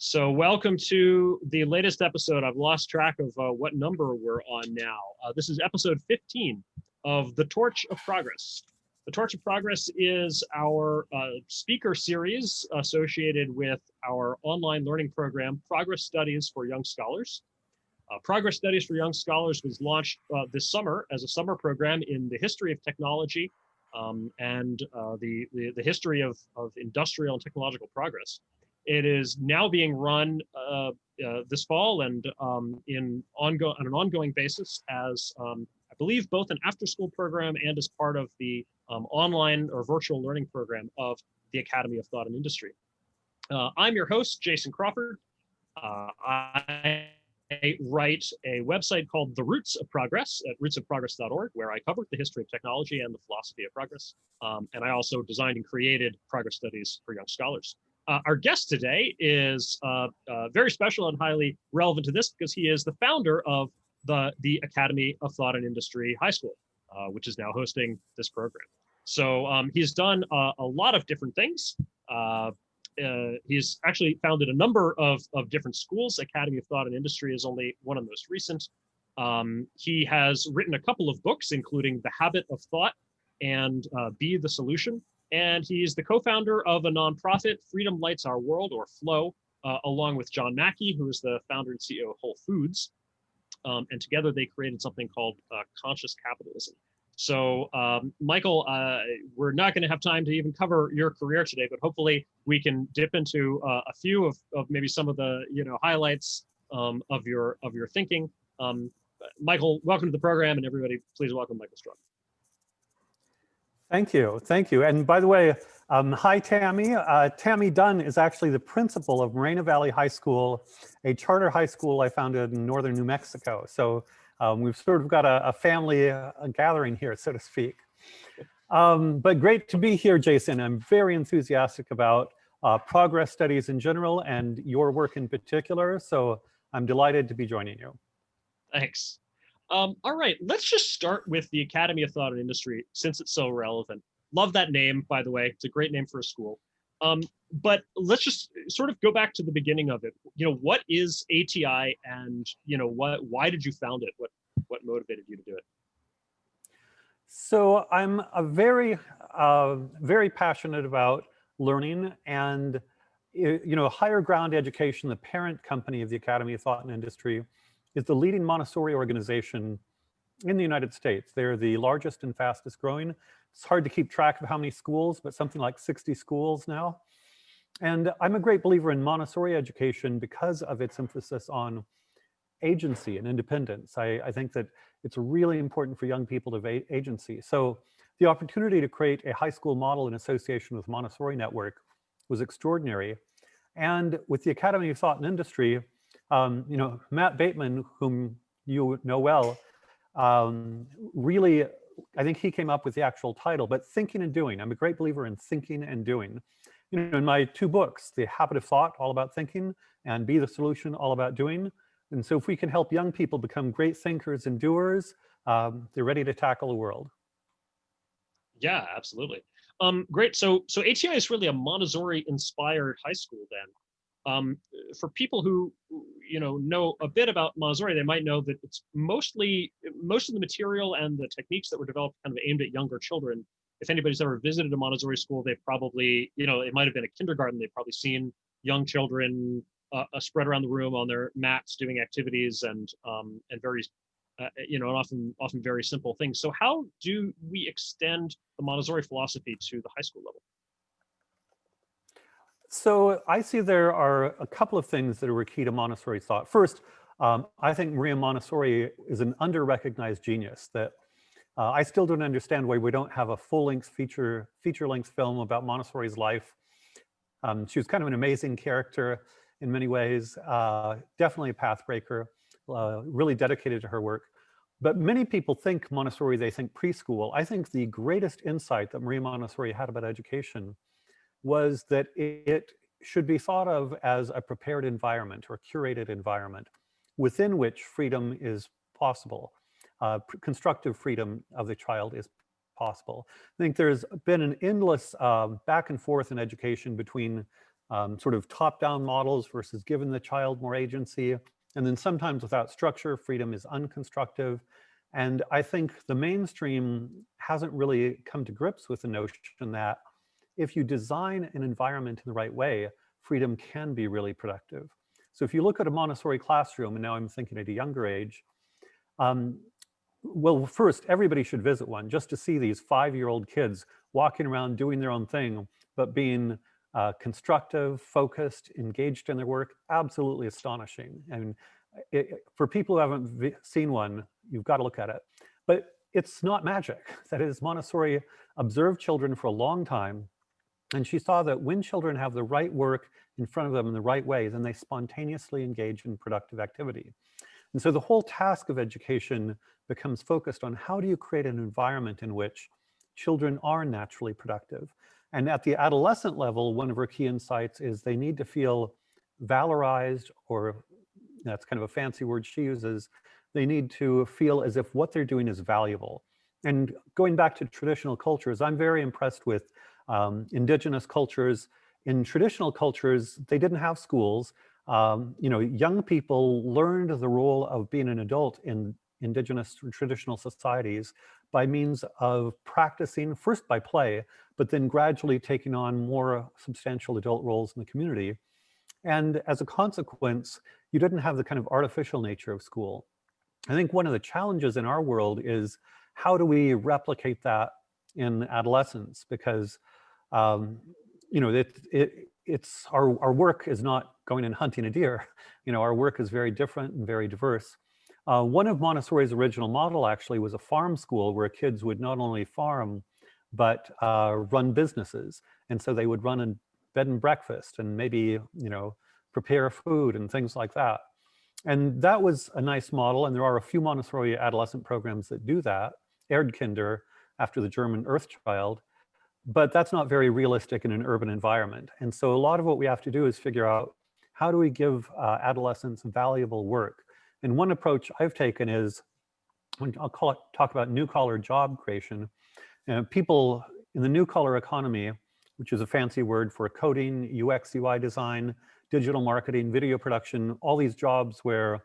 So welcome to the latest episode. I've lost track of what number we're on now. This is episode 15 of The Torch of Progress. The Torch of Progress is our speaker series associated with our online learning program, Progress Studies for Young Scholars. Progress Studies for Young Scholars was launched this summer as a summer program in the history of technology and the history of industrial and technological progress. It is now being run this fall and on an ongoing basis as, I believe, both an after-school program and as part of the online or virtual learning program of the Academy of Thought and Industry. I'm your host, Jason Crawford. I write a website called The Roots of Progress at rootsofprogress.org, where I cover the history of technology and the philosophy of progress. And I also designed and created Progress Studies for Young Scholars. Our guest today is very special and highly relevant to this because he is the founder of the Academy of Thought and Industry High School, which is now hosting this program. So he's done a lot of different things. He's actually founded a number of different schools. Academy of Thought and Industry is only one of the most recent. He has written a couple of books, including The Habit of Thought and Be the Solution. And he's the co-founder of a nonprofit, Freedom Lights Our World, or FLOW, along with John Mackey, who is the founder and CEO of Whole Foods. And together they created something called Conscious Capitalism. So Michael, we're not going to have time to even cover your career today, but hopefully we can dip into a few of maybe some of the highlights of your thinking. Michael, welcome to the program, and everybody, please welcome Michael Strug. Thank you, thank you. And by the way, hi Tammy. Tammy Dunn is actually the principal of Moreno Valley High School, a charter high school I founded in northern New Mexico. So we've sort of got a family gathering here, so to speak. But great to be here, Jason. I'm very enthusiastic about progress studies in general and your work in particular. So I'm delighted to be joining you. Thanks. All right, let's just start with the Academy of Thought and Industry, since it's so relevant. Love that name, by the way. It's a great name for a school. But let's just sort of go back to the beginning of it. What is ATI, and why did you found it? What motivated you to do it? So I'm a very passionate about learning, and Higher Ground Education, the parent company of the Academy of Thought and Industry, is the leading Montessori organization in the United States. They're the largest and fastest growing. It's hard to keep track of how many schools, but something like 60 schools now. And I'm a great believer in Montessori education because of its emphasis on agency and independence. I think that it's really important for young people to have agency. So the opportunity to create a high school model in association with Montessori Network was extraordinary. And with the Academy of Thought and Industry, Matt Bateman, whom you know well, really, I think he came up with the actual title, but thinking and doing. I'm a great believer in thinking and doing. In my two books, The Habit of Thought, all about thinking, and Be the Solution, all about doing. And so if we can help young people become great thinkers and doers, they're ready to tackle the world. Yeah, absolutely. Great. So ATI is really a Montessori-inspired high school then. For people who know a bit about Montessori, they might know that it's most of the material and the techniques that were developed kind of aimed at younger children. If anybody's ever visited a Montessori school, they've probably, it might have been a kindergarten, they've probably seen young children spread around the room on their mats doing activities and very, often very simple things. So how do we extend the Montessori philosophy to the high school level? So I see there are a couple of things that are key to Montessori thought. First, I think Maria Montessori is an under-recognized genius that I still don't understand why we don't have a full-length feature-length film about Montessori's life. She was kind of an amazing character in many ways, definitely a pathbreaker, really dedicated to her work. But many people think Montessori, they think preschool. I think the greatest insight that Maria Montessori had about education was that it should be thought of as a prepared environment or curated environment within which freedom is possible. Constructive freedom of the child is possible. I think there's been an endless back and forth in education between sort of top-down models versus giving the child more agency. And then sometimes without structure, freedom is unconstructive. And I think the mainstream hasn't really come to grips with the notion that if you design an environment in the right way, freedom can be really productive. So if you look at a Montessori classroom, and now I'm thinking at a younger age, well, first, everybody should visit one just to see these 5-year-old kids walking around doing their own thing, but being constructive, focused, engaged in their work. Absolutely astonishing. And for people who haven't seen one, you've got to look at it. But it's not magic. That is, Montessori observed children for a long time, and she saw that when children have the right work in front of them in the right way, then they spontaneously engage in productive activity. And so the whole task of education becomes focused on how do you create an environment in which children are naturally productive. And at the adolescent level, one of her key insights is they need to feel valorized, or that's kind of a fancy word she uses. They need to feel as if what they're doing is valuable. And going back to traditional cultures, I'm very impressed with indigenous cultures. In traditional cultures, they didn't have schools. Young people learned the role of being an adult in indigenous traditional societies by means of practicing, first by play, but then gradually taking on more substantial adult roles in the community. And as a consequence, you didn't have the kind of artificial nature of school. I think one of the challenges in our world is how do we replicate that in adolescence? Because it's our work is not going and hunting a deer. Our work is very different and very diverse. One of Montessori's original model actually was a farm school where kids would not only farm, but run businesses. And so they would run a bed and breakfast and maybe, prepare food and things like that. And that was a nice model. And there are a few Montessori adolescent programs that do that, Erdkinder, after the German Earthchild. But that's not very realistic in an urban environment. And so a lot of what we have to do is figure out how do we give adolescents valuable work. And one approach I've taken is, talk about new collar job creation. People in the new collar economy, which is a fancy word for coding, UX, UI design, digital marketing, video production, all these jobs where,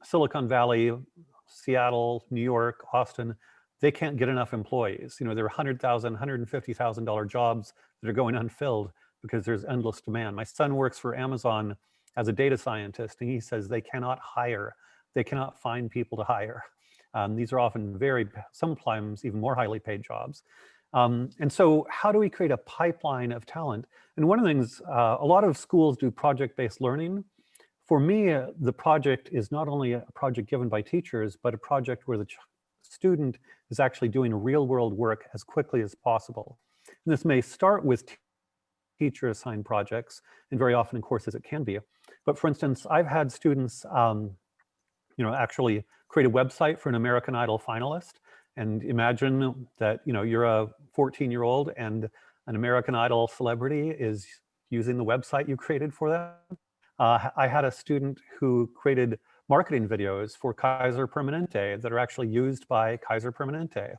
Silicon Valley, Seattle, New York, Austin, they can't get enough employees. There are $100,000, $150,000 jobs that are going unfilled because there's endless demand. My son works for Amazon as a data scientist, and he says they cannot hire. They cannot find people to hire. These are often sometimes even more highly paid jobs. And so how do we create a pipeline of talent? And one of the things, a lot of schools do project-based learning. For me, the project is not only a project given by teachers, but a project where the student is actually doing real world work as quickly as possible. And this may start with teacher assigned projects, and very often in courses it can be. But for instance, I've had students actually create a website for an American Idol finalist. And imagine that you're a 14-year-old and an American Idol celebrity is using the website you created for them. I had a student who created marketing videos for Kaiser Permanente that are actually used by Kaiser Permanente.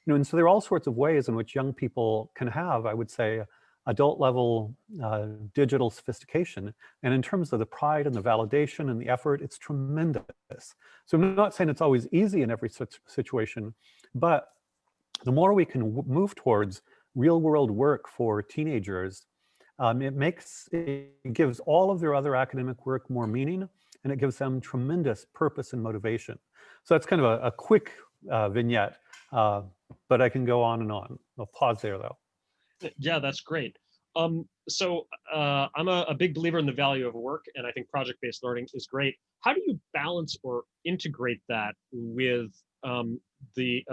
And so there are all sorts of ways in which young people can have, I would say, adult level digital sophistication. And in terms of the pride and the validation and the effort, it's tremendous. So I'm not saying it's always easy in every situation, but the more we can move towards real world work for teenagers, it gives all of their other academic work more meaning, and it gives them tremendous purpose and motivation. So that's kind of a quick vignette, but I can go on and on. I'll pause there though. Yeah, that's great. So I'm a big believer in the value of work, and I think project-based learning is great. How do you balance or integrate that with the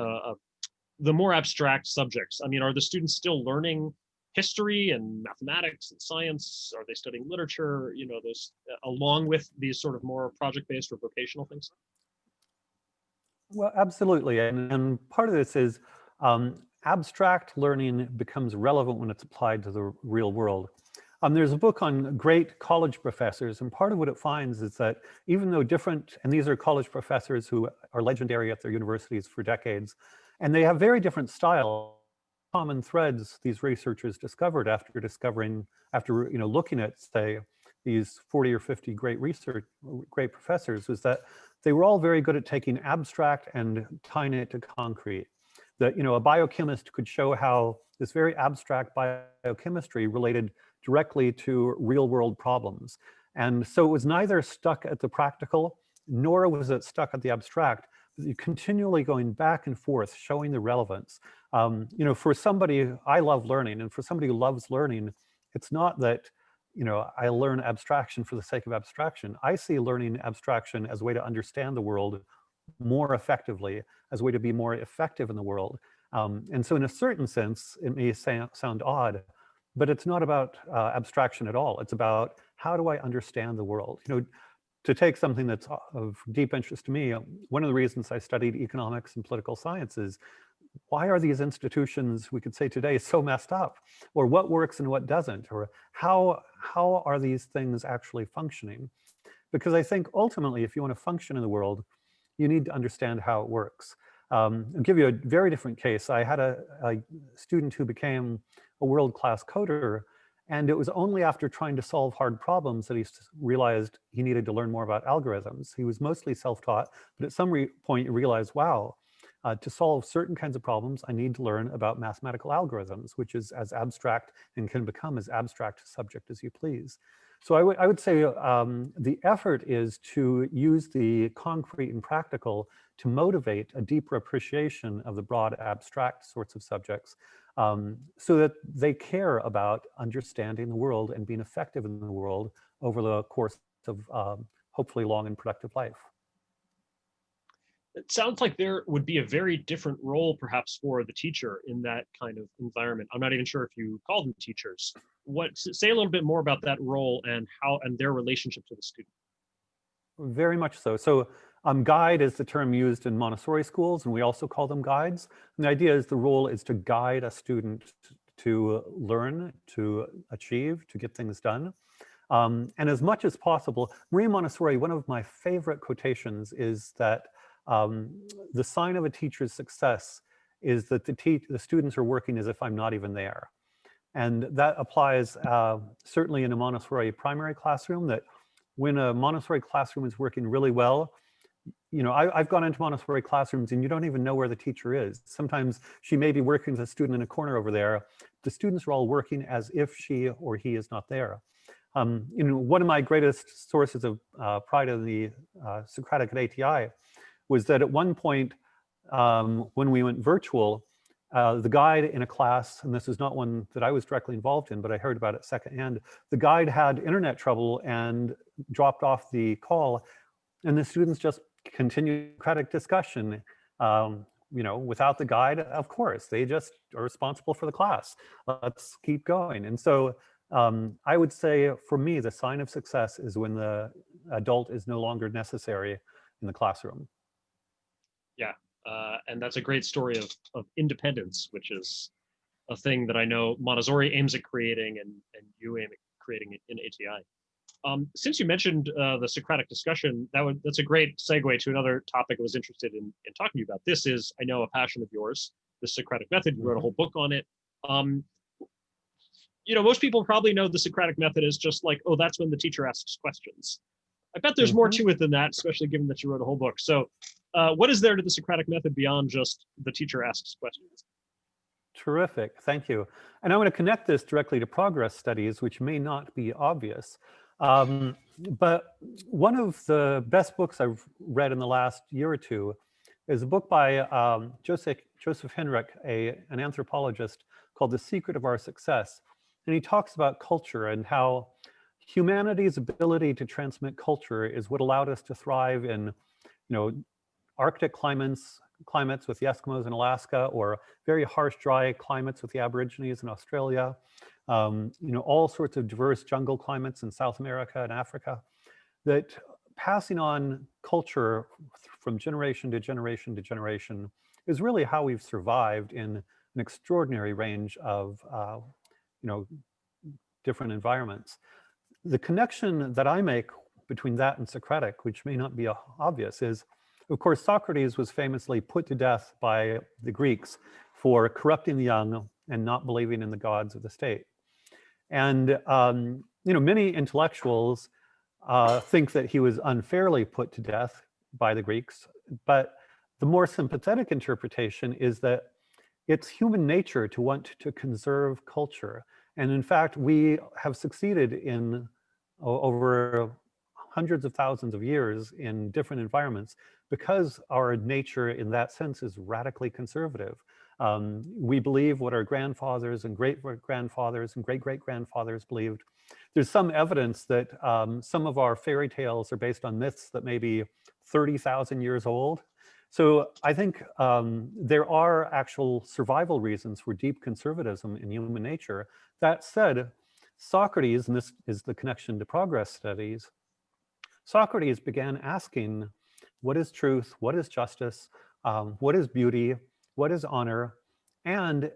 more abstract subjects? I mean, are the students still learning history and mathematics and science? Are they studying literature? Those along with these sort of more project-based or vocational things? Well, absolutely, and part of this is abstract learning becomes relevant when it's applied to the real world. There's a book on great college professors, and part of what it finds is that even though and these are college professors who are legendary at their universities for decades, and they have very different styles, common threads these researchers discovered after looking at, say, these 40 or 50 great professors, was that they were all very good at taking abstract and tying it to concrete. That, a biochemist could show how this very abstract biochemistry related directly to real world problems. And so it was neither stuck at the practical, nor was it stuck at the abstract, but continually going back and forth, showing the relevance. For somebody, I love learning, and for somebody who loves learning, it's not that, I learn abstraction for the sake of abstraction. I see learning abstraction as a way to understand the world more effectively, as a way to be more effective in the world. And so in a certain sense, it may sound odd, but it's not about abstraction at all. It's about, how do I understand the world? To take something that's of deep interest to me, one of the reasons I studied economics and political science is, why are these institutions, we could say today, so messed up? Or what works and what doesn't? Or how are these things actually functioning? Because I think ultimately, if you want to function in the world, you need to understand how it works. I'll give you a very different case. I had a student who became a world-class coder, and it was only after trying to solve hard problems that he realized he needed to learn more about algorithms. He was mostly self-taught, but at some point he realized, wow, to solve certain kinds of problems, I need to learn about mathematical algorithms, which is as abstract and can become as abstract a subject as you please. So I would say the effort is to use the concrete and practical to motivate a deeper appreciation of the broad abstract sorts of subjects, so that they care about understanding the world and being effective in the world over the course of hopefully long and productive life. It sounds like there would be a very different role perhaps for the teacher in that kind of environment. I'm not even sure if you call them teachers. Say a little bit more about that role and their relationship to the student. Very much so. So guide is the term used in Montessori schools, and we also call them guides. And the idea is the role is to guide a student to learn, to achieve, to get things done. And as much as possible, Maria Montessori, one of my favorite quotations is that the sign of a teacher's success is that the students are working as if I'm not even there. And that applies certainly in a Montessori primary classroom, that when a Montessori classroom is working really well, I've gone into Montessori classrooms and you don't even know where the teacher is. Sometimes she may be working with a student in a corner over there. The students are all working as if she or he is not there. One of my greatest sources of pride in the Socratic at ATI was that at one point when we went virtual, the guide in a class, and this is not one that I was directly involved in, but I heard about it secondhand, the guide had internet trouble and dropped off the call, and the students just continued Socratic discussion. Without the guide, of course, they just are responsible for the class. Let's keep going. And so I would say, for me, the sign of success is when the adult is no longer necessary in the classroom. Yeah, and that's a great story of independence, which is a thing that I know Montessori aims at creating, and you aim at creating in ATI. Since you mentioned the Socratic discussion, that's a great segue to another topic I was interested in talking to you about. This is, I know, a passion of yours, the Socratic method. You wrote a whole book on it. Most people probably know the Socratic method is just like, oh, that's when the teacher asks questions. I bet there's more to it than that, especially given that you wrote a whole book. So what is there to the Socratic method beyond just the teacher asks questions? Terrific, thank you. And I want to connect this directly to progress studies, which may not be obvious. But one of the best books I've read in the last year or two is a book by Joseph Henrich, an anthropologist, called The Secret of Our Success. And he talks about culture and how humanity's ability to transmit culture is what allowed us to thrive in, Arctic climates with the Eskimos in Alaska, or very harsh, dry climates with the Aborigines in Australia, all sorts of diverse jungle climates in South America and Africa, that passing on culture from generation to generation to generation is really how we've survived in an extraordinary range of, different environments. The connection that I make between that and Socratic, which may not be obvious, is, of course, Socrates was famously put to death by the Greeks for corrupting the young and not believing in the gods of the state. And many intellectuals think that he was unfairly put to death by the Greeks, but the more sympathetic interpretation is that it's human nature to want to conserve culture. And in fact, we have succeeded in over hundreds of thousands of years in different environments because our nature in that sense is radically conservative. We believe what our grandfathers and great-grandfathers and great-great-grandfathers believed. There's some evidence that some of our fairy tales are based on myths that may be 30,000 years old. So I think there are actual survival reasons for deep conservatism in human nature. That said, Socrates, and this is the connection to progress studies, Socrates began asking, what is truth? What is justice? What is beauty? What is honor? And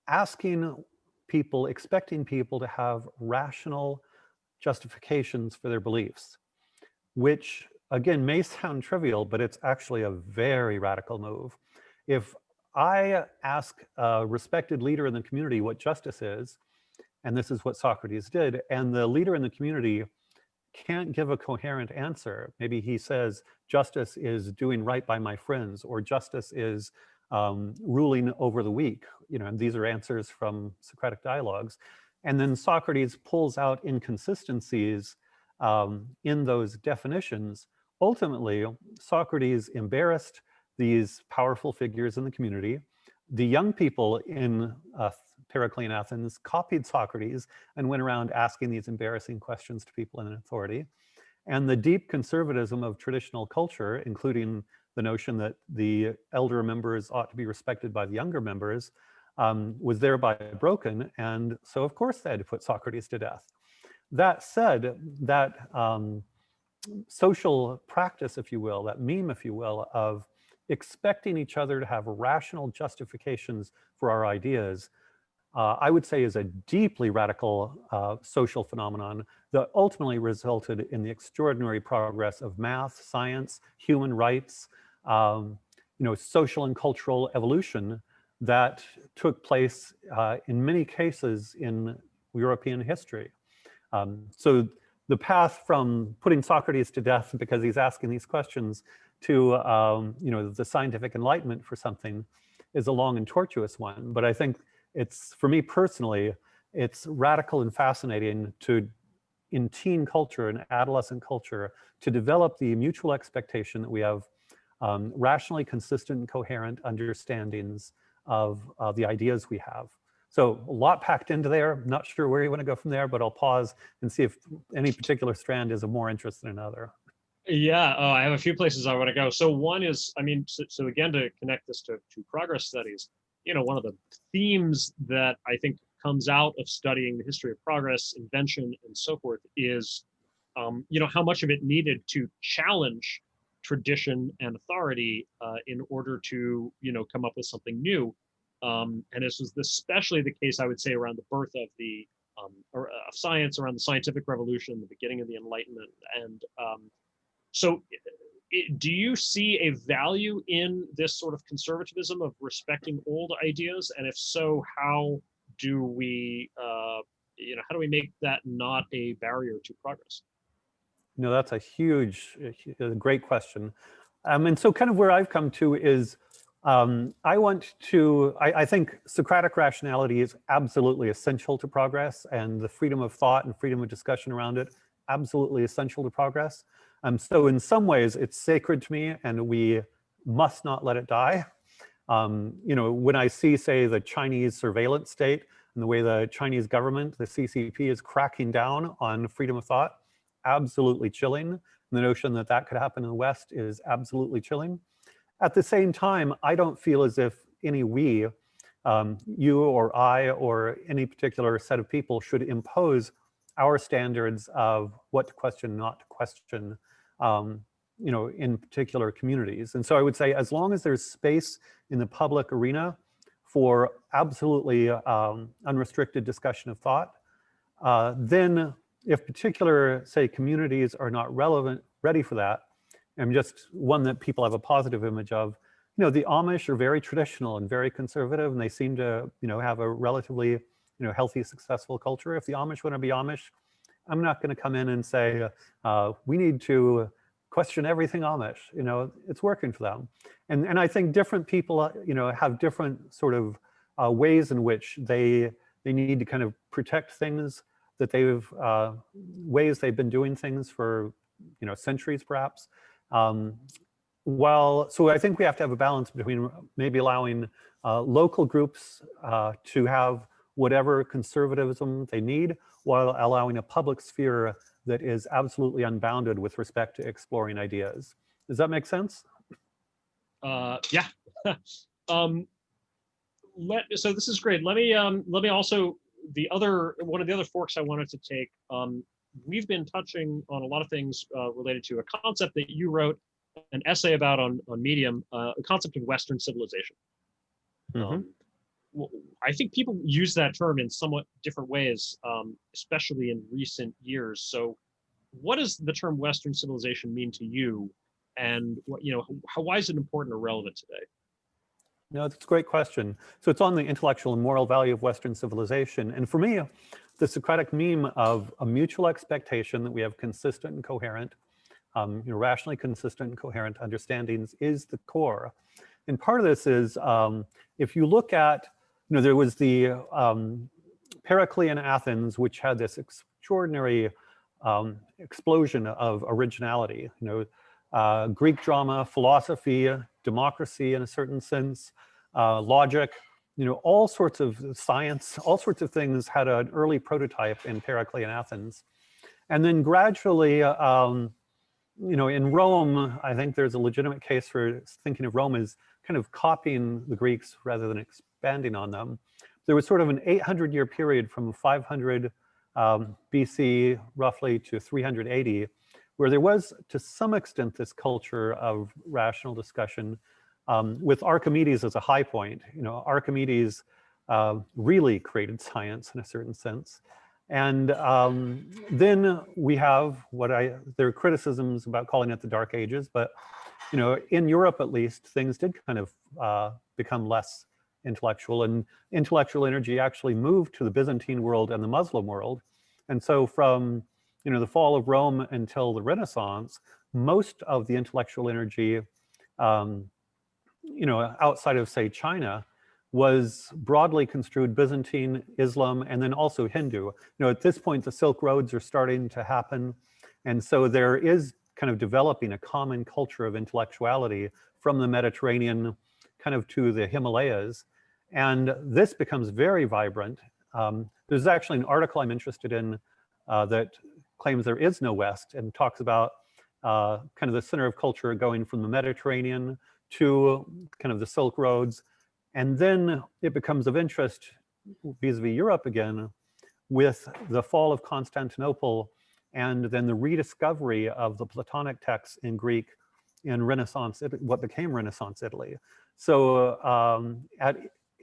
asking people, expecting people to have rational justifications for their beliefs, which again may sound trivial, but it's actually a very radical move. If I ask a respected leader in the community what justice is, and this is what Socrates did, and the leader in the community can't give a coherent answer. Maybe he says, justice is doing right by my friends, or justice is ruling over the weak. And these are answers from Socratic dialogues. And then Socrates pulls out inconsistencies in those definitions. Ultimately, Socrates embarrassed these powerful figures in the community. The young people in Periclean Athens copied Socrates and went around asking these embarrassing questions to people in authority. And the deep conservatism of traditional culture, including the notion that the elder members ought to be respected by the younger members, was thereby broken. And so, of course, they had to put Socrates to death. That said, that social practice, if you will, that meme, if you will, of expecting each other to have rational justifications for our ideas, I would say is a deeply radical social phenomenon that ultimately resulted in the extraordinary progress of math, science, human rights, social and cultural evolution that took place in many cases in European history. So the path from putting Socrates to death because he's asking these questions to the scientific enlightenment for something is a long and tortuous one. But I think it's, for me personally, it's radical and fascinating to, in teen culture and adolescent culture, to develop the mutual expectation that we have rationally consistent and coherent understandings of the ideas we have. So a lot packed into there. Not sure where you want to go from there, but I'll pause and see if any particular strand is of more interest than another. Yeah, I have a few places I want to go. So one is, so again, to connect this to progress studies, one of the themes that I think comes out of studying the history of progress, invention, and so forth is, how much of it needed to challenge tradition and authority in order to, come up with something new. And this was especially the case, I would say, around the birth of the of science, around the scientific revolution, the beginning of the Enlightenment. And so do you see a value in this sort of conservatism of respecting old ideas? And if so, how do we, how do we make that not a barrier to progress? No, that's a great question. And so kind of where I've come to is, I think Socratic rationality is absolutely essential to progress, and the freedom of thought and freedom of discussion around it, absolutely essential to progress. So in some ways, it's sacred to me, and we must not let it die. When I see, say, the Chinese surveillance state and the way the Chinese government, the CCP, is cracking down on freedom of thought, absolutely chilling. And the notion that that could happen in the West is absolutely chilling. At the same time, I don't feel as if any we, you or I or any particular set of people, should impose our standards of what to question, not to question, in particular communities. And so I would say, as long as there's space in the public arena for absolutely unrestricted discussion of thought, then if particular, say, communities are not ready for that, and just one that people have a positive image of, you know, the Amish are very traditional and very conservative, and they seem to, you know, have a relatively, you know, healthy, successful culture. If the Amish want to be Amish, I'm not going to come in and say, we need to question everything Amish. You know, it's working for them. And I think different people, you know, have different sort of ways in which they need to kind of protect things that they've, ways they've been doing things for, you know, centuries perhaps. So I think we have to have a balance between maybe allowing local groups to have whatever conservatism they need, while allowing a public sphere that is absolutely unbounded with respect to exploring ideas. Does that make sense? Yeah. So this is great. Let me also, one of the other forks I wanted to take, we've been touching on a lot of things related to a concept that you wrote an essay about on Medium, a concept of Western civilization. I think people use that term in somewhat different ways, especially in recent years. So what does the term Western civilization mean to you? And what, you know, why is it important or relevant today? No, that's a great question. So it's on the intellectual and moral value of Western civilization. And for me, the Socratic meme of a mutual expectation that we have consistent and coherent, you know, rationally consistent and coherent understandings is the core. And part of this is, if you look at, you know, there was the Periclean Athens, which had this extraordinary explosion of originality, you know, Greek drama, philosophy, democracy in a certain sense, logic, you know, all sorts of science, all sorts of things had an early prototype in Periclean Athens. And then gradually, you know, in Rome, I think there's a legitimate case for thinking of Rome as kind of copying the Greeks rather than expanding on them. There was sort of an 800-year period from 500 BC roughly to 380, where there was, to some extent, this culture of rational discussion, with Archimedes as a high point. You know, Archimedes really created science in a certain sense. And then we have there are criticisms about calling it the Dark Ages, but, you know, in Europe at least, things did kind of become less intellectual, and intellectual energy actually moved to the Byzantine world and the Muslim world. And so from, you know, the fall of Rome until the Renaissance, most of the intellectual energy, you know, outside of, say, China, was broadly construed Byzantine, Islam, and then also Hindu. You know, at this point, the Silk Roads are starting to happen. And so there is kind of developing a common culture of intellectuality from the Mediterranean kind of to the Himalayas. And this becomes very vibrant. There's actually an article I'm interested in that claims there is no West, and talks about kind of the center of culture going from the Mediterranean to kind of the Silk Roads. And then it becomes of interest vis-a-vis Europe again with the fall of Constantinople, and then the rediscovery of the Platonic texts in Greek in Renaissance, what became Renaissance Italy. So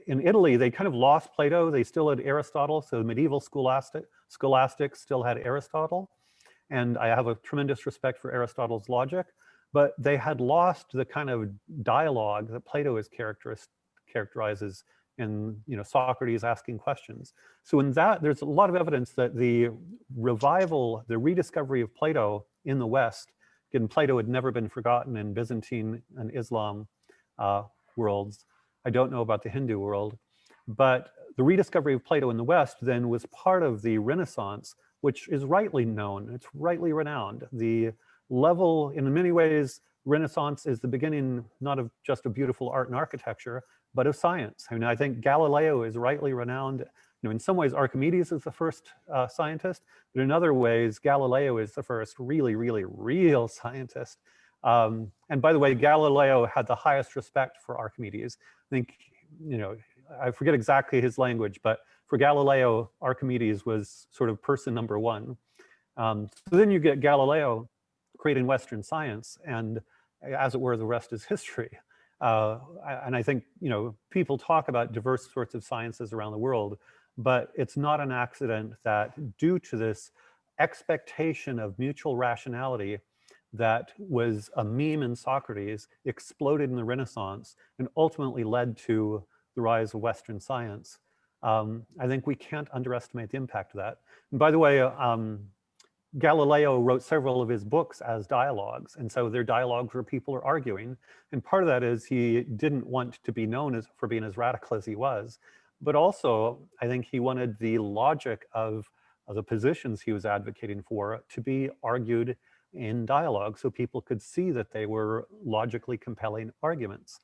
in Italy, they kind of lost Plato. They still had Aristotle. So medieval scholastics still had Aristotle. And I have a tremendous respect for Aristotle's logic, but they had lost the kind of dialogue that Plato is characterizes in, you know, Socrates asking questions. So in that, there's a lot of evidence that the revival, the rediscovery of Plato in the West, again, Plato had never been forgotten in Byzantine and Islam worlds. I don't know about the Hindu world, but the rediscovery of Plato in the West then was part of the Renaissance, which is rightly known, it's rightly renowned. The level, in many ways, Renaissance is the beginning not of just a beautiful art and architecture, but of science. I mean, I think Galileo is rightly renowned. You know, in some ways, Archimedes is the first scientist, but in other ways, Galileo is the first really, really real scientist. And by the way, Galileo had the highest respect for Archimedes. I think, you know, I forget exactly his language, but for Galileo, Archimedes was sort of person number one. So then you get Galileo creating Western science, and as it were, the rest is history. And I think, you know, people talk about diverse sorts of sciences around the world, but it's not an accident that due to this expectation of mutual rationality, that was a meme in Socrates exploded in the Renaissance and ultimately led to the rise of Western science. I think we can't underestimate the impact of that. And by the way, Galileo wrote several of his books as dialogues, and so they're dialogues where people are arguing. And part of that is he didn't want to be known as for being as radical as he was, but also I think he wanted the logic of the positions he was advocating for to be argued in dialogue, so people could see that they were logically compelling arguments.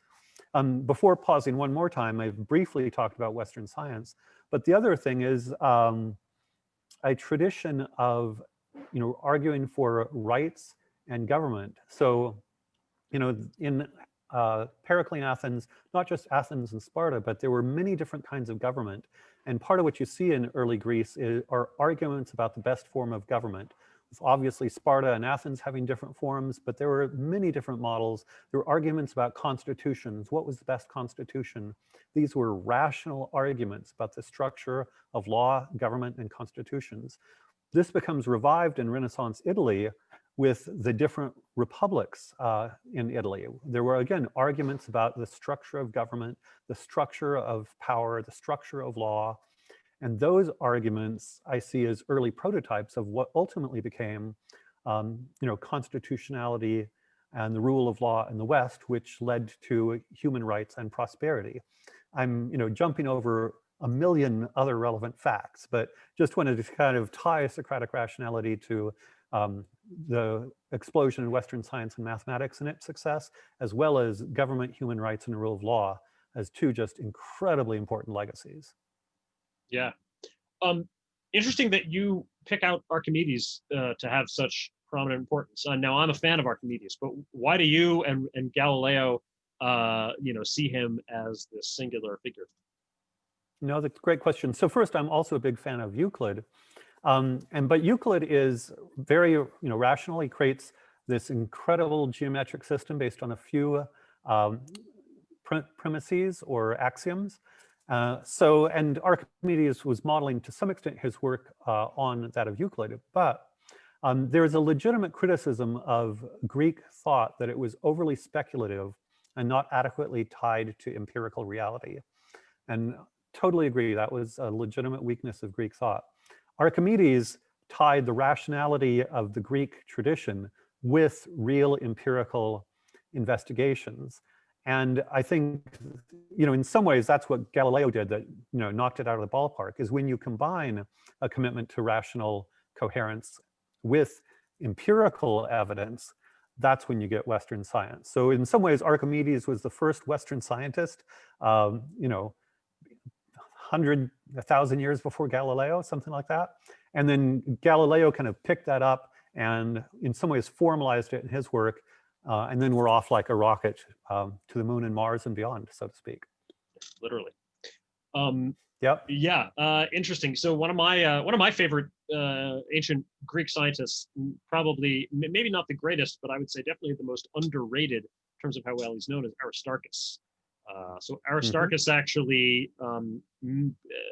Before pausing one more time, I've briefly talked about Western science, but the other thing is a tradition of arguing for rights and government. So, in Periclean Athens, not just Athens and Sparta, but there were many different kinds of government. And part of what you see in early Greece are arguments about the best form of government. With obviously Sparta and Athens having different forms, but there were many different models. There were arguments about constitutions. What was the best constitution? These were rational arguments about the structure of law, government, and constitutions. This becomes revived in Renaissance Italy with the different republics in Italy. There were, again, arguments about the structure of government, the structure of power, the structure of law. And those arguments I see as early prototypes of what ultimately became, constitutionality and the rule of law in the West, which led to human rights and prosperity. I'm, jumping over a million other relevant facts, but just wanted to kind of tie Socratic rationality to the explosion in Western science and mathematics and its success, as well as government, human rights, and the rule of law as two just incredibly important legacies. Yeah. Interesting that you pick out Archimedes to have such prominent importance. Now, I'm a fan of Archimedes, but why do you and Galileo, see him as this singular figure? No, that's a great question. So first, I'm also a big fan of Euclid. But Euclid is very, rational. He creates this incredible geometric system based on a few premises or axioms. And Archimedes was modeling to some extent his work on that of Euclid, but there is a legitimate criticism of Greek thought that it was overly speculative and not adequately tied to empirical reality. And totally agree, that was a legitimate weakness of Greek thought. Archimedes tied the rationality of the Greek tradition with real empirical investigations. And I think, in some ways, that's what Galileo did that, knocked it out of the ballpark, is when you combine a commitment to rational coherence with empirical evidence, that's when you get Western science. So in some ways, Archimedes was the first Western scientist, 1,000 years before Galileo, something like that. And then Galileo kind of picked that up and in some ways formalized it in his work. And then we're off like a rocket to the moon and Mars and beyond, so to speak. Literally. Yep. Yeah. Interesting. So one of my favorite ancient Greek scientists, probably maybe not the greatest, but I would say definitely the most underrated in terms of how well he's known, is Aristarchus. So Aristarchus actually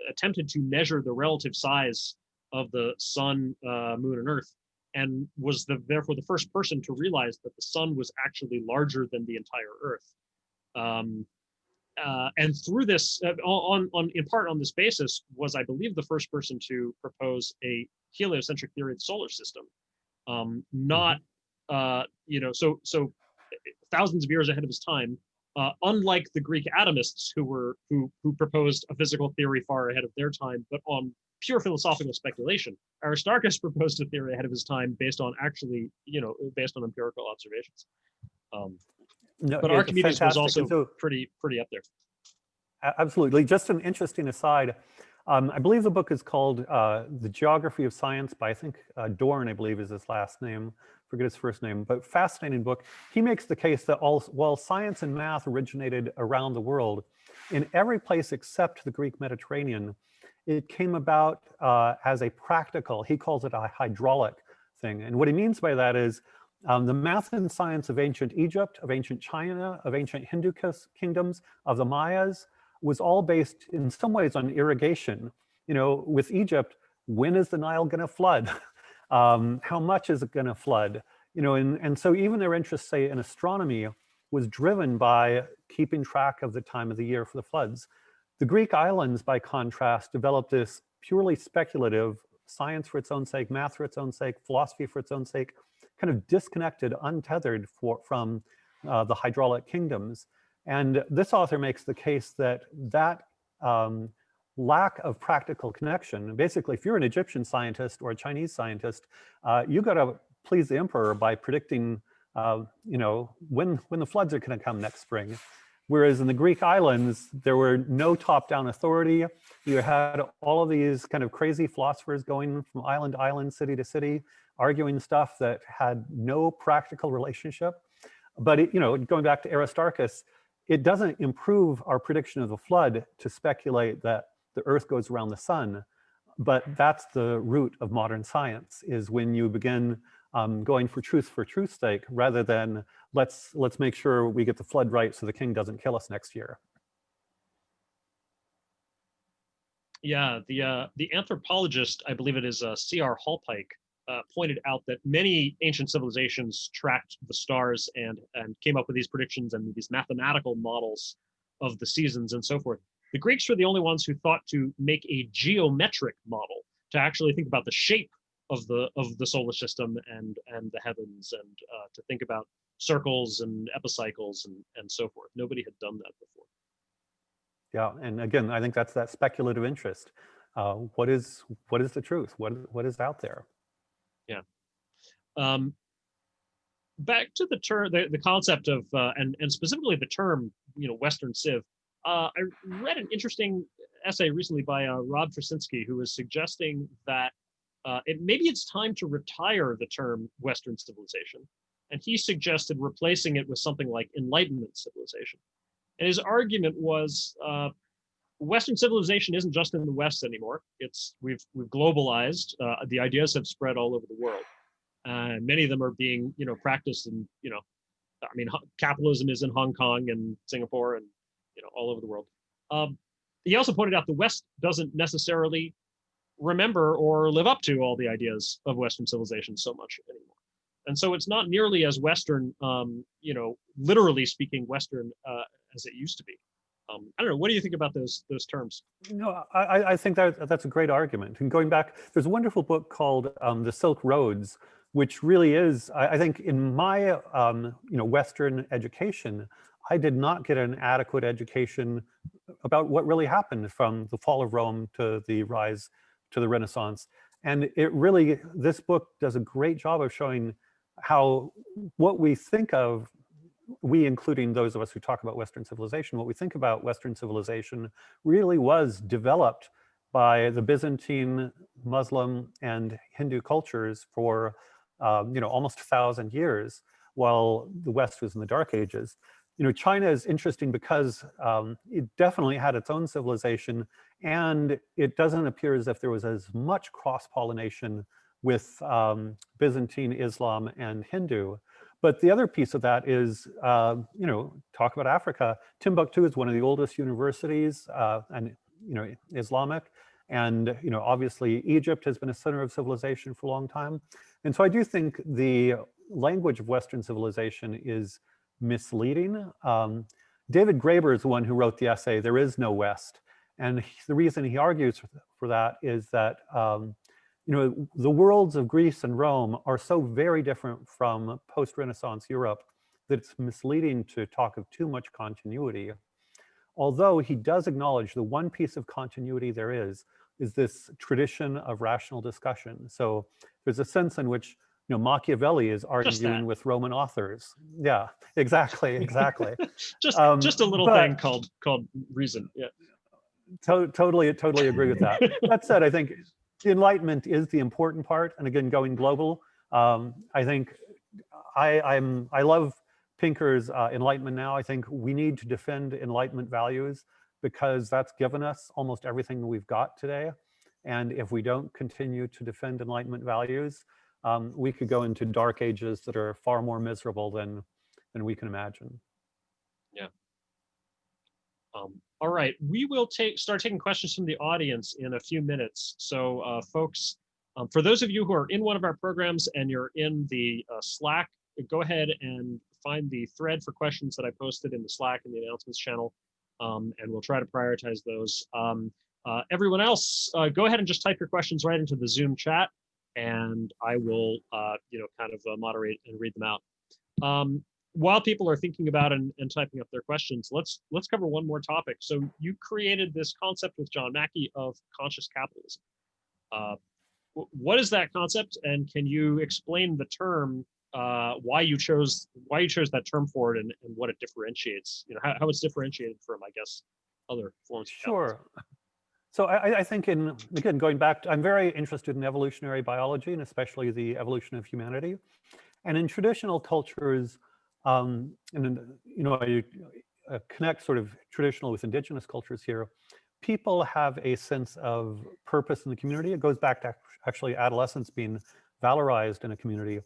attempted to measure the relative size of the sun, moon, and Earth, and was therefore the first person to realize that the sun was actually larger than the entire Earth. And through this, in part on this basis, was, I believe, the first person to propose a heliocentric theory of the solar system. So thousands of years ahead of his time. Unlike the Greek atomists who proposed a physical theory far ahead of their time, but on pure philosophical speculation, Aristarchus proposed a theory ahead of his time based on based on empirical observations. But Archimedes was also pretty up there. Absolutely. Just an interesting aside. I believe the book is called The Geography of Science by, I think, Dorn, I believe is his last name. Forget his first name, but fascinating book. He makes the case that while science and math originated around the world, in every place except the Greek Mediterranean, it came about as a practical, he calls it a hydraulic thing. And what he means by that is the math and science of ancient Egypt, of ancient China, of ancient Hindu kingdoms, of the Mayas, was all based in some ways on irrigation. With Egypt, when is the Nile going to flood? How much is it going to flood? And so even their interest, say, in astronomy was driven by keeping track of the time of the year for the floods. The Greek islands, by contrast, developed this purely speculative science for its own sake, math for its own sake, philosophy for its own sake, kind of disconnected, untethered from the hydraulic kingdoms. And this author makes the case that lack of practical connection, basically, if you're an Egyptian scientist or a Chinese scientist, you got to please the emperor by predicting, when the floods are going to come next spring. Whereas in the Greek islands, there were no top-down authority. You had all of these kind of crazy philosophers going from island to island, city to city, arguing stuff that had no practical relationship. But going back to Aristarchus, it doesn't improve our prediction of the flood to speculate that the Earth goes around the sun. But that's the root of modern science, is when you begin going for truth's sake, rather than let's make sure we get the flood right so the king doesn't kill us next year. Yeah, the anthropologist, I believe it is C.R. Hallpike, pointed out that many ancient civilizations tracked the stars and came up with these predictions and these mathematical models of the seasons and so forth. The Greeks were the only ones who thought to make a geometric model, to actually think about the shape of the solar system and the heavens, and to think about circles and epicycles and so forth. Nobody had done that before. Yeah, and again, I think that's that speculative interest. What is the truth? What is out there? Yeah. Back to the term, the concept of and specifically the term, Western Civ. I read an interesting essay recently by Rob Krasinski, who was suggesting that maybe it's time to retire the term Western civilization, and he suggested replacing it with something like Enlightenment civilization. And his argument was Western civilization isn't just in the West anymore. We've globalized. The ideas have spread all over the world. Many of them are being practiced in capitalism is in Hong Kong and Singapore and all over the world. He also pointed out the West doesn't necessarily remember or live up to all the ideas of Western civilization so much anymore. And so it's not nearly as Western, literally speaking Western as it used to be. I don't know. What do you think about those terms? I think that's a great argument. And going back, there's a wonderful book called The Silk Roads, which really is, I think, in my Western education, I did not get an adequate education about what really happened from the fall of Rome to the rise to the Renaissance. And this book does a great job of showing how what we think of, we including those of us who talk about Western civilization, what we think about Western civilization really was developed by the Byzantine, Muslim, and Hindu cultures for almost 1,000 years, while the West was in the Dark Ages. China is interesting because it definitely had its own civilization, and it doesn't appear as if there was as much cross-pollination with Byzantine, Islam, and Hindu. But the other piece of that is, talk about Africa. Timbuktu is one of the oldest universities, and Islamic, and obviously Egypt has been a center of civilization for a long time. And so I do think the language of Western civilization is misleading. David Graeber is the one who wrote the essay, "There is no West." And the reason he argues for that is that the worlds of Greece and Rome are so very different from post-Renaissance Europe that it's misleading to talk of too much continuity. Although he does acknowledge the one piece of continuity there is this tradition of rational discussion. So there's a sense in which Machiavelli is arguing with Roman authors. Yeah, exactly. just a little thing called reason. Yeah. Totally agree with that. That said, I think the Enlightenment is the important part. And again, going global, I think I love Pinker's Enlightenment Now. I think we need to defend Enlightenment values because that's given us almost everything we've got today. And if we don't continue to defend Enlightenment values, we could go into dark ages that are far more miserable than we can imagine. Yeah. All right, we will start taking questions from the audience in a few minutes. So folks, For those of you who are in one of our programs and you're in the Slack, go ahead and find the thread for questions that I posted in the Slack and the announcements channel, and we'll try to prioritize those. Everyone else, go ahead and just type your questions right into the Zoom chat, and I will, kind of moderate and read them out. While people are thinking about and typing up their questions, let's cover one more topic. So you created this concept with John Mackey of conscious capitalism. What is that concept, and can you explain the term, why you chose that term for it, and what it differentiates? How it's differentiated from, I guess, other forms of capitalism. Sure. So I think again, going back, I'm very interested in evolutionary biology, and especially the evolution of humanity. And in traditional cultures, I connect sort of traditional with indigenous cultures here. People have a sense of purpose in the community. It goes back to actually adolescents being valorized in a community.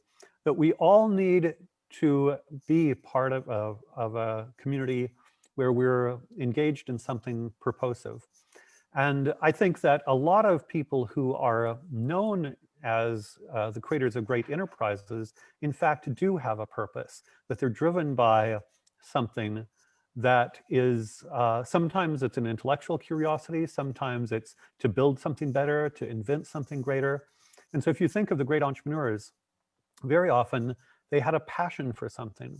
But we all need to be part of a community where we're engaged in something purposive. And I think that a lot of people who are known as the creators of great enterprises, in fact, do have a purpose, that they're driven by something that is, sometimes it's an intellectual curiosity, sometimes it's to build something better, to invent something greater. And so if you think of the great entrepreneurs, very often they had a passion for something.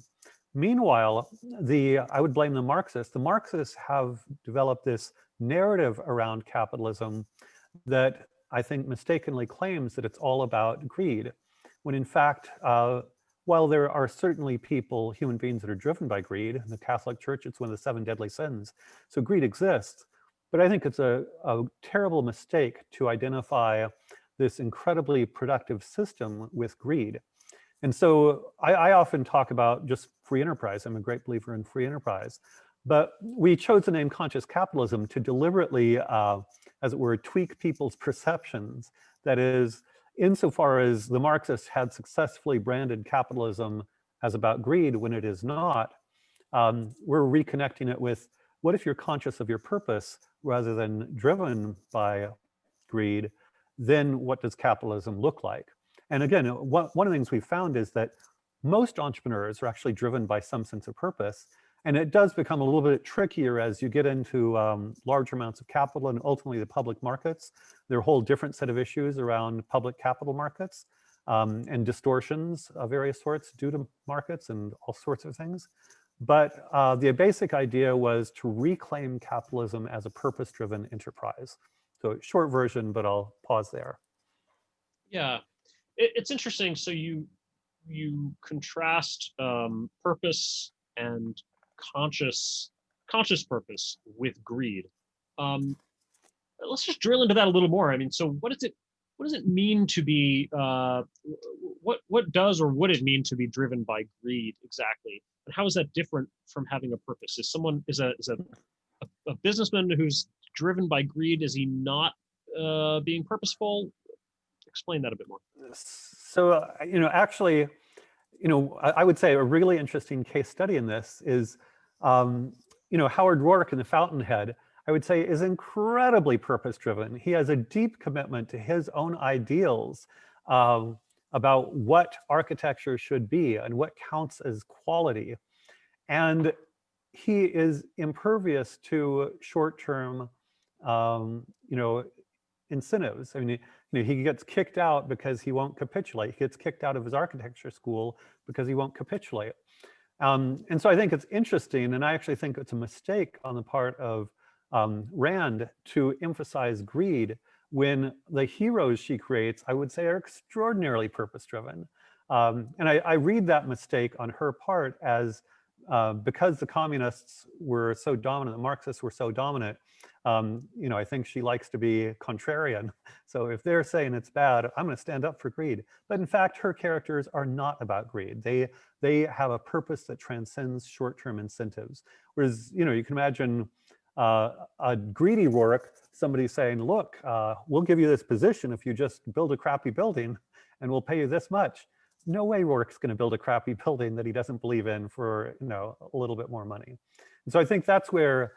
Meanwhile, I would blame the Marxists. The Marxists have developed this narrative around capitalism that I think mistakenly claims that it's all about greed, when in fact, while there are certainly people, human beings that are driven by greed, in the Catholic Church, it's one of the 7 deadly sins. So greed exists, but I think it's a terrible mistake to identify this incredibly productive system with greed. And so I often talk about just free enterprise. I'm a great believer in free enterprise. But we chose the name conscious capitalism to deliberately, as it were, tweak people's perceptions. That is, insofar as the Marxists had successfully branded capitalism as about greed when it is not, we're reconnecting it with, what if you're conscious of your purpose rather than driven by greed? Then what does capitalism look like? And again, one of the things we've found is that most entrepreneurs are actually driven by some sense of purpose. And it does become a little bit trickier as you get into large amounts of capital and ultimately the public markets. There are a whole different set of issues around public capital markets and distortions of various sorts due to markets and all sorts of things. But the basic idea was to reclaim capitalism as a purpose-driven enterprise. So short version, but I'll pause there. Yeah, it's interesting. So you contrast purpose and conscious purpose with greed. Let's just drill into that a little more. I mean, so what does it mean to be what does or would it mean to be driven by greed exactly? And how is that different from having a purpose? Is a businessman who's driven by greed, is he not being purposeful? Explain that a bit more. So actually, I would say a really interesting case study in this is, Howard Roark in The Fountainhead, I would say, is incredibly purpose-driven. He has a deep commitment to his own ideals about what architecture should be and what counts as quality. And he is impervious to short-term, incentives. I mean, he gets kicked out because he won't capitulate. He gets kicked out of his architecture school because he won't capitulate. And so I think it's interesting, and I actually think it's a mistake on the part of Rand to emphasize greed when the heroes she creates, I would say, are extraordinarily purpose-driven. And I read that mistake on her part as because the communists were so dominant, the Marxists were so dominant, I think she likes to be contrarian. So if they're saying it's bad, I'm going to stand up for greed. But in fact, her characters are not about greed. They have a purpose that transcends short-term incentives. Whereas, you can imagine a greedy Roark, somebody saying, look, we'll give you this position if you just build a crappy building and we'll pay you this much. No way Roark's going to build a crappy building that he doesn't believe in for a little bit more money. And so I think that's where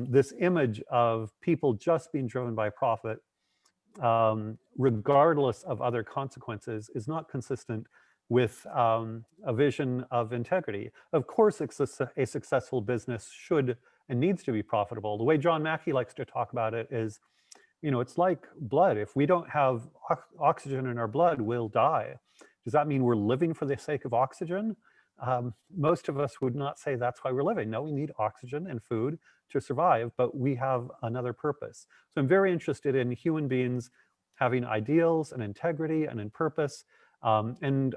this image of people just being driven by profit regardless of other consequences, is not consistent with a vision of integrity. Of course, a successful business should and needs to be profitable. The way John Mackey likes to talk about it is, it's like blood. If we don't have oxygen in our blood, we'll die. Does that mean we're living for the sake of oxygen? Most of us would not say that's why we're living. No, we need oxygen and food to survive, but we have another purpose. So I'm very interested in human beings having ideals and integrity and in purpose. And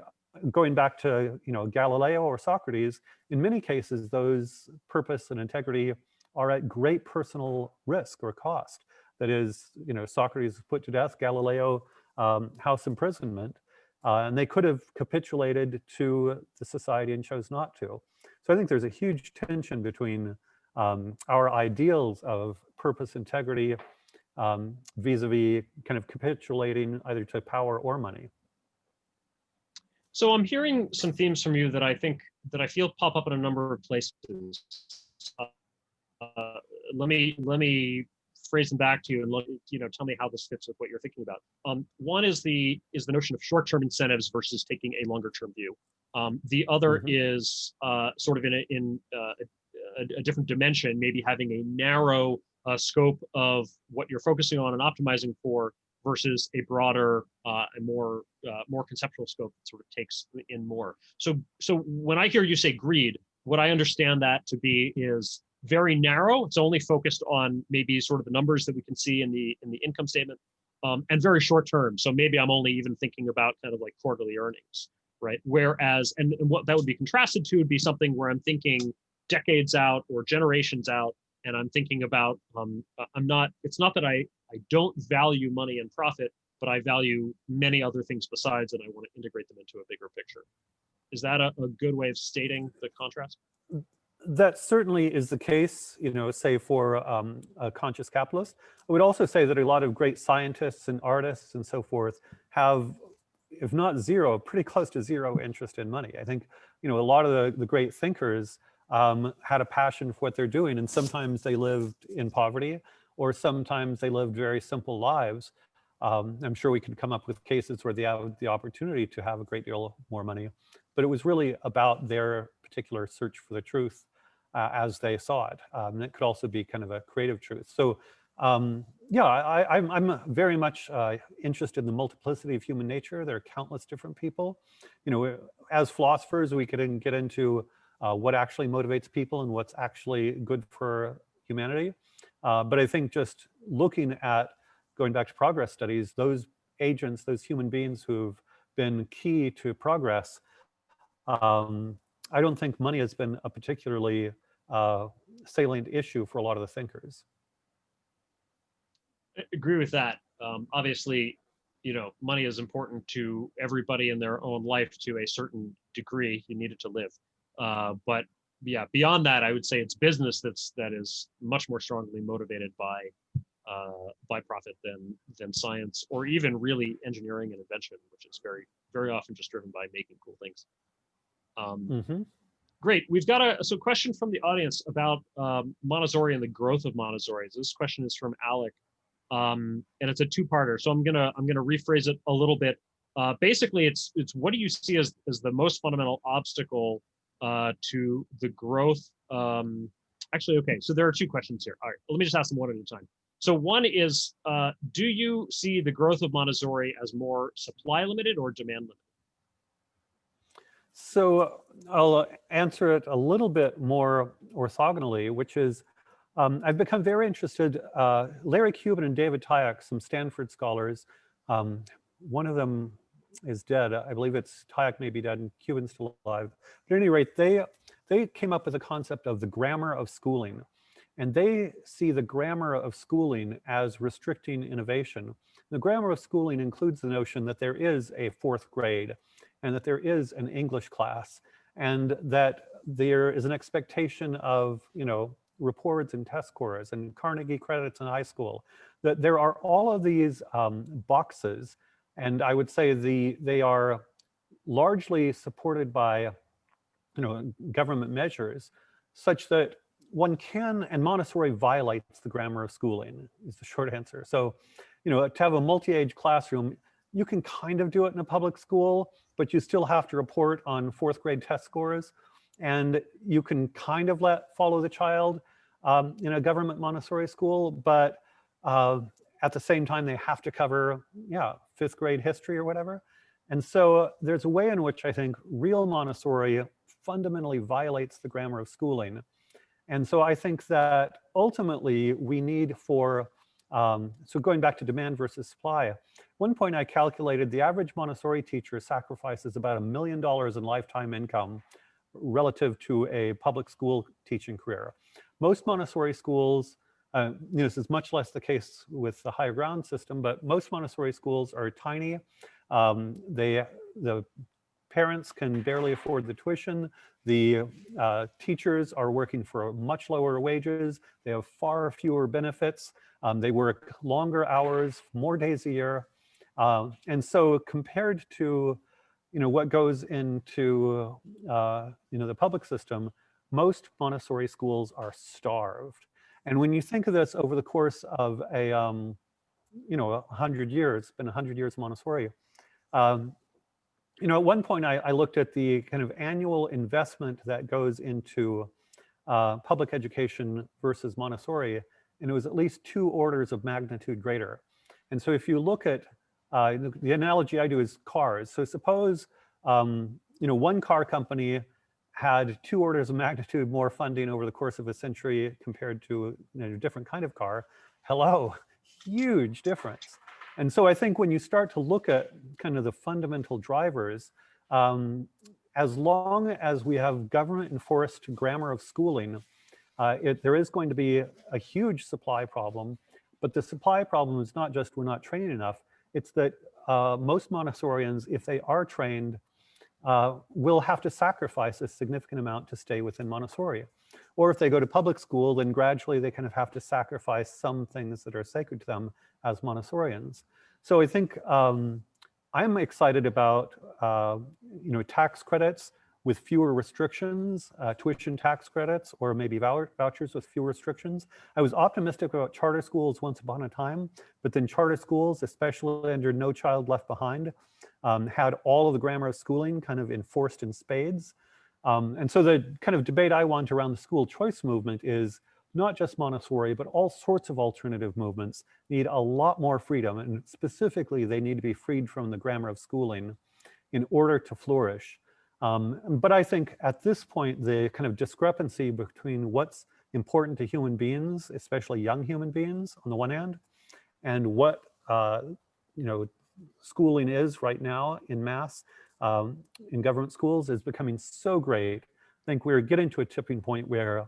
going back to Galileo or Socrates, in many cases, those purpose and integrity are at great personal risk or cost. That is, Socrates was put to death, Galileo, house imprisonment, and they could have capitulated to the society and chose not to. So I think there's a huge tension between our ideals of purpose, integrity, vis-a-vis kind of capitulating either to power or money. So I'm hearing some themes from you that I feel pop up in a number of places. Let me phrase them back to you and tell me how this fits with what you're thinking about. One is the notion of short-term incentives versus taking a longer-term view. The other is sort of in a different dimension, maybe having a narrow scope of what you're focusing on and optimizing for versus a broader and more conceptual scope that sort of takes in more. So when I hear you say greed, what I understand that to be is very narrow. It's only focused on maybe sort of the numbers that we can see in the income statement, and very short term. So maybe I'm only even thinking about kind of like quarterly earnings, right? Whereas, and what that would be contrasted to would be something where I'm thinking decades out or generations out, and I'm thinking about it's not that I don't value money and profit, but I value many other things besides, and I want to integrate them into a bigger picture. Is that a good way of stating the contrast? That certainly is the case, say for a conscious capitalist. I would also say that a lot of great scientists and artists and so forth have, if not zero, pretty close to zero interest in money. I think, a lot of the great thinkers had a passion for what they're doing, and sometimes they lived in poverty, or sometimes they lived very simple lives. I'm sure we could come up with cases where they have the opportunity to have a great deal more money, but it was really about their particular search for the truth as they saw it. And it could also be kind of a creative truth. So yeah, I'm very much interested in the multiplicity of human nature. There are countless different people. As philosophers, we could get into what actually motivates people and what's actually good for humanity. But I think just looking at, going back to progress studies, those agents, those human beings who've been key to progress, I don't think money has been a particularly salient issue for a lot of the thinkers. I agree with that. Obviously, money is important to everybody in their own life to a certain degree. You need it to live. But yeah, beyond that, I would say it's business that is much more strongly motivated by profit than science, or even really engineering and invention, which is very, very often just driven by making cool things. Great. We've got a question from the audience about Montessori and the growth of Montessori. This question is from Alec, and it's a two-parter. So I'm gonna rephrase it a little bit. Basically, it's what do you see as the most fundamental obstacle to the growth? Actually, okay. So there are two questions here. All right. Let me just ask them one at a time. So one is, do you see the growth of Montessori as more supply limited or demand limited? So I'll answer it a little bit more orthogonally, which is I've become very interested. Larry Cuban and David Tyack, some Stanford scholars, one of them is dead. I believe Tyack may be dead and Cuban's still alive. But at any rate, they came up with the concept of the grammar of schooling. And they see the grammar of schooling as restricting innovation. The grammar of schooling includes the notion that there is a fourth grade and that there is an English class and that there is an expectation of, reports and test scores and Carnegie credits in high school, that there are all of these boxes. And I would say they are largely supported by, government measures such that one can, and Montessori violates the grammar of schooling, is the short answer. So to have a multi-age classroom, you can kind of do it in a public school, but you still have to report on 4th grade test scores. And you can kind of follow the child in a government Montessori school, but at the same time, they have to cover, 5th grade history or whatever. And so there's a way in which I think real Montessori fundamentally violates the grammar of schooling. And so I think that ultimately we need for, so going back to demand versus supply, one point I calculated the average Montessori teacher sacrifices about $1 million in lifetime income relative to a public school teaching career. Most Montessori schools, this is much less the case with the higher ground system, but most Montessori schools are tiny. The parents can barely afford the tuition. The teachers are working for much lower wages. They have far fewer benefits. They work longer hours, more days a year. And so compared to what goes into the public system, most Montessori schools are starved. And when you think of this over the course of 100 years, been 100 years Montessori, at one point I looked at the kind of annual investment that goes into public education versus Montessori, and it was at least 2 orders of magnitude greater. And so if you look at, the analogy I do is cars. So suppose, one car company had 2 orders of magnitude more funding over the course of a century compared to a different kind of car. Hello, huge difference. And so I think when you start to look at kind of the fundamental drivers, as long as we have government enforced grammar of schooling, there is going to be a huge supply problem. But the supply problem is not just we're not training enough, it's that most Montessorians, if they are trained, will have to sacrifice a significant amount to stay within Montessori. Or if they go to public school, then gradually they kind of have to sacrifice some things that are sacred to them as Montessorians. So I think I'm excited about tax credits with fewer restrictions, tuition tax credits, or maybe vouchers with fewer restrictions. I was optimistic about charter schools once upon a time, but then charter schools, especially under No Child Left Behind, had all of the grammar of schooling kind of enforced in spades. And so the kind of debate I want around the school choice movement is not just Montessori, but all sorts of alternative movements need a lot more freedom. And specifically, they need to be freed from the grammar of schooling in order to flourish. But I think at this point, the kind of discrepancy between what's important to human beings, especially young human beings on the one hand, and what schooling is right now in mass in government schools is becoming so great. I think we're getting to a tipping point where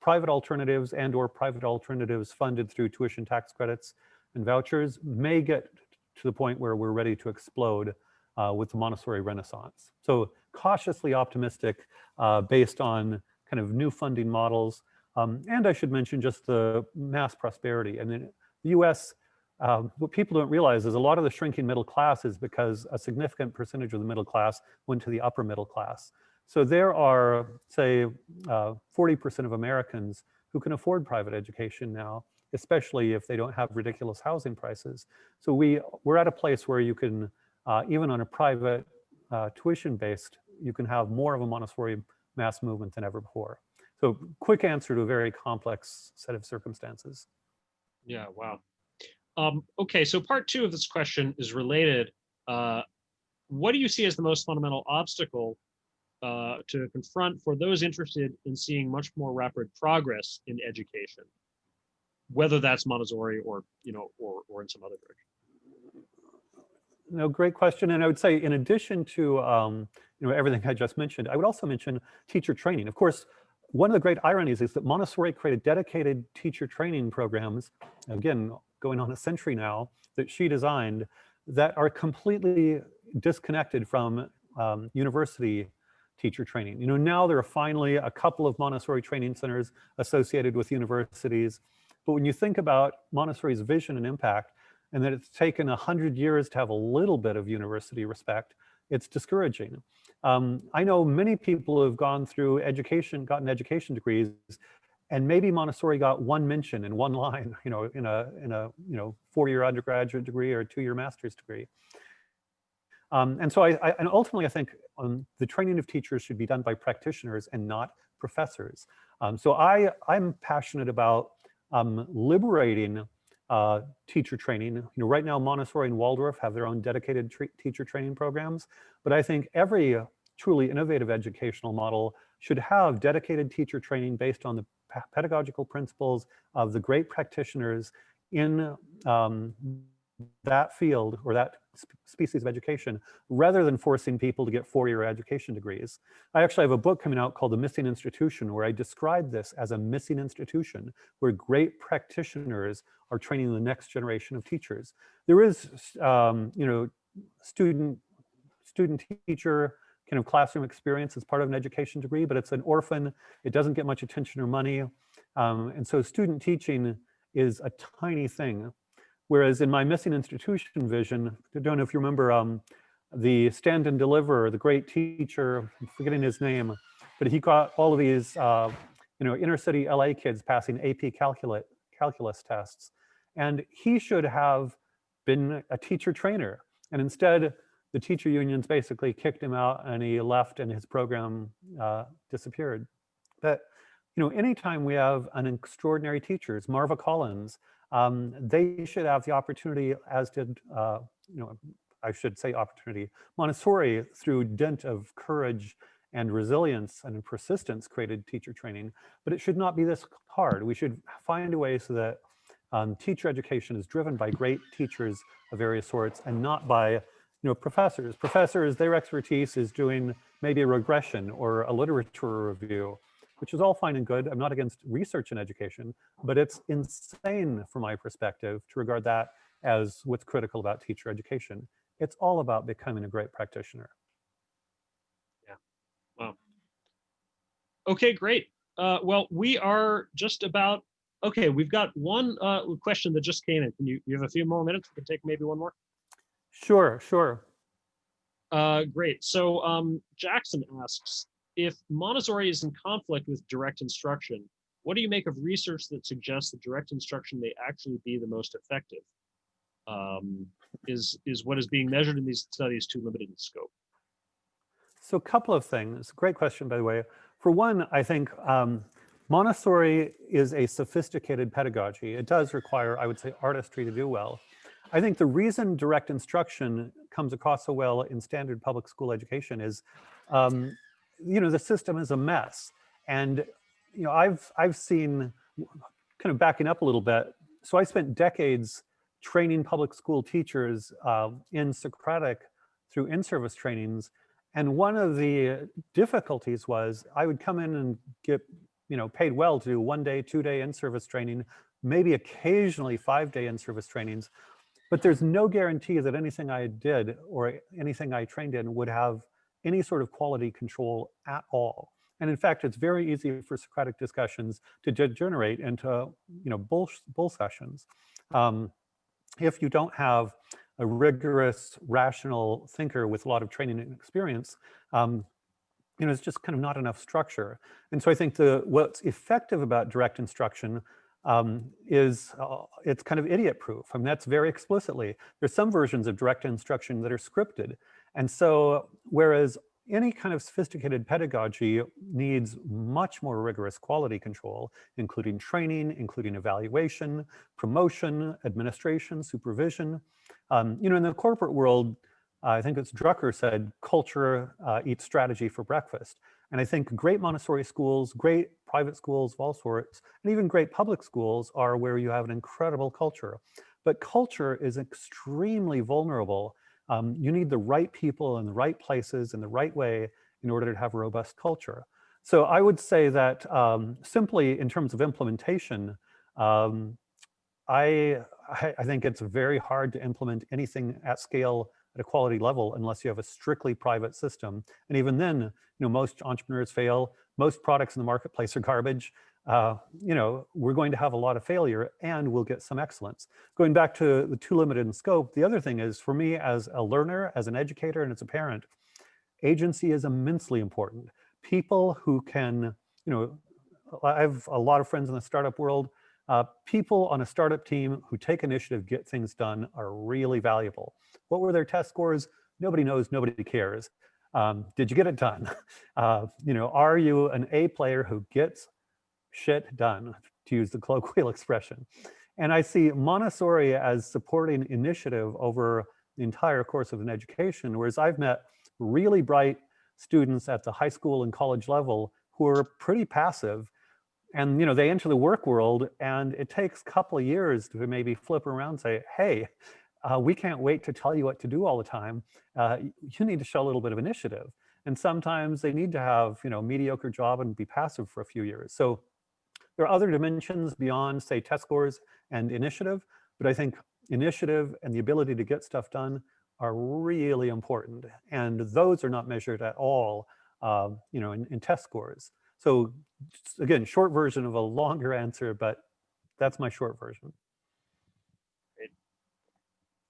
private alternatives or private alternatives funded through tuition tax credits and vouchers may get to the point where we're ready to explode with the Montessori Renaissance. So cautiously optimistic based on kind of new funding models. And I should mention just the mass prosperity. And in the US, what people don't realize is a lot of the shrinking middle class is because a significant percentage of the middle class went to the upper middle class. So there are, say, 40% of Americans who can afford private education now, especially if they don't have ridiculous housing prices. So we're at a place where you can, even on a private tuition-based, you can have more of a Montessori mass movement than ever before. So quick answer to a very complex set of circumstances. Yeah, wow. Okay, so part 2 of this question is related. What do you see as the most fundamental obstacle to confront for those interested in seeing much more rapid progress in education, whether that's Montessori or or in some other direction? No, great question. And I would say, in addition to everything I just mentioned, I would also mention teacher training. Of course, one of the great ironies is that Montessori created dedicated teacher training programs, again, going on a century now, that she designed, that are completely disconnected from university teacher training. Now there are finally a couple of Montessori training centers associated with universities. But when you think about Montessori's vision and impact, and that it's taken 100 years to have a little bit of university respect, it's discouraging. I know many people who have gone through education, gotten education degrees, And maybe Montessori got one mention in one line, in a 4-year undergraduate degree or a 2-year master's degree. And so and ultimately I think the training of teachers should be done by practitioners and not professors. So I'm passionate about liberating teacher training. Right now Montessori and Waldorf have their own dedicated teacher training programs, but I think every truly innovative educational model should have dedicated teacher training based on the pedagogical principles of the great practitioners in that field or that species of education, rather than forcing people to get 4-year education degrees. I actually have a book coming out called The Missing Institution, where I describe this as a missing institution, where great practitioners are training the next generation of teachers. There is, student-teacher kind of classroom experience as part of an education degree, but it's an orphan. It doesn't get much attention or money. And so student teaching is a tiny thing. Whereas in my missing institution vision, I don't know if you remember the Stand and Deliver, the great teacher, I'm forgetting his name, but he got all of these inner city LA kids passing AP calculus tests. And he should have been a teacher trainer. And instead, the teacher unions basically kicked him out and he left and his program disappeared. But anytime we have an extraordinary teachers, Marva Collins, they should have the opportunity, as did, I should say opportunity, Montessori, through dint of courage and resilience and persistence, created teacher training. But it should not be this hard. We should find a way so that teacher education is driven by great teachers of various sorts and not by professors. Professors, their expertise is doing maybe a regression or a literature review, which is all fine and good. I'm not against research in education, but it's insane from my perspective to regard that as what's critical about teacher education. It's all about becoming a great practitioner. Yeah, wow. Okay, great. Well, we are just about, okay, we've got one question that just came in. Can you have a few more minutes? We can take maybe one more. Sure. Great. So Jackson asks, if Montessori is in conflict with direct instruction, what do you make of research that suggests that direct instruction may actually be the most effective? Is what is being measured in these studies too limited in scope? So a couple of things. Great question, by the way. For one, I think Montessori is a sophisticated pedagogy. It does require, I would say, artistry to do well. I think the reason direct instruction comes across so well in standard public school education is, the system is a mess. And, I've seen, kind of backing up a little bit, so I spent decades training public school teachers in Socratic through in-service trainings. And one of the difficulties was I would come in and get, paid well to do 1-day, 2-day in-service training, maybe occasionally 5-day in-service trainings. But there's no guarantee that anything I did or anything I trained in would have any sort of quality control at all. And in fact, it's very easy for Socratic discussions to degenerate into, bull sessions. If you don't have a rigorous, rational thinker with a lot of training and experience, it's just kind of not enough structure. And so I think what's effective about direct instruction is it's kind of idiot proof. I mean, that's very explicitly. There's some versions of direct instruction that are scripted. And so whereas any kind of sophisticated pedagogy needs much more rigorous quality control, including training, including evaluation, promotion, administration, supervision. In the corporate world, I think it's Drucker said, culture eats strategy for breakfast. And I think great Montessori schools, great private schools of all sorts, and even great public schools are where you have an incredible culture. But culture is extremely vulnerable. You need the right people in the right places in the right way in order to have a robust culture. So I would say that simply in terms of implementation, I think it's very hard to implement anything at scale at a quality level unless you have a strictly private system. And even then, most entrepreneurs fail. Most products in the marketplace are garbage. We're going to have a lot of failure and we'll get some excellence. Going back to the too limited in scope, the other thing is for me as a learner, as an educator, and as a parent, agency is immensely important. People who can, I have a lot of friends in the startup world. People on a startup team who take initiative, get things done, are really valuable. What were their test scores? Nobody knows, nobody cares. Did you get it done? Are you an A player who gets shit done, to use the colloquial expression? And I see Montessori as supporting initiative over the entire course of an education, whereas I've met really bright students at the high school and college level who are pretty passive. And they enter the work world, and it takes a couple of years to maybe flip around and say, hey, we can't wait to tell you what to do all the time. You need to show a little bit of initiative. And sometimes they need to have a mediocre job and be passive for a few years. So there are other dimensions beyond, say, test scores and initiative, but I think initiative and the ability to get stuff done are really important. And those are not measured at all in test scores. So again, short version of a longer answer, but that's my short version.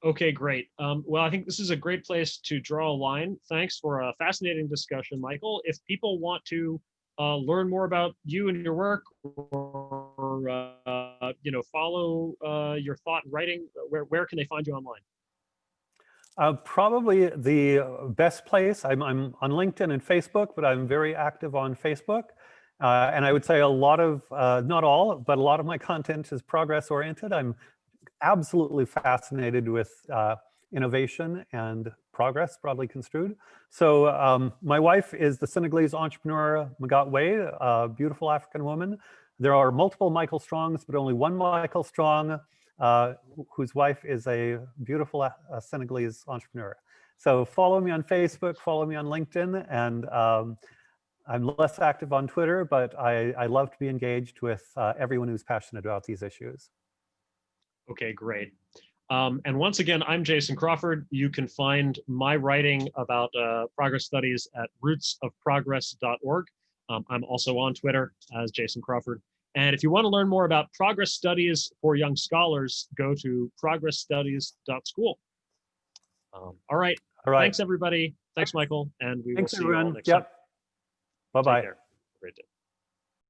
Okay, great. Well, I think this is a great place to draw a line. Thanks for a fascinating discussion, Michael. If people want to learn more about you and your work, or follow your thought and writing, where can they find you online? Probably the best place. I'm on LinkedIn and Facebook, but I'm very active on Facebook. And I would say a lot of, not all, but a lot of my content is progress oriented. I'm absolutely fascinated with innovation and progress, broadly construed. So my wife is the Senegalese entrepreneur Magat Wade, a beautiful African woman. There are multiple Michael Strongs, but only one Michael Strong, whose wife is a beautiful Senegalese entrepreneur. So follow me on Facebook, follow me on LinkedIn, and I'm less active on Twitter, but I love to be engaged with everyone who's passionate about these issues. Okay, great. And once again, I'm Jason Crawford. You can find my writing about progress studies at rootsofprogress.org. I'm also on Twitter as Jason Crawford. And if you want to learn more about progress studies for young scholars, go to progressstudies.school. All right. Thanks, everybody. Thanks, Michael. And we will see you all next time. Bye-bye. Take care.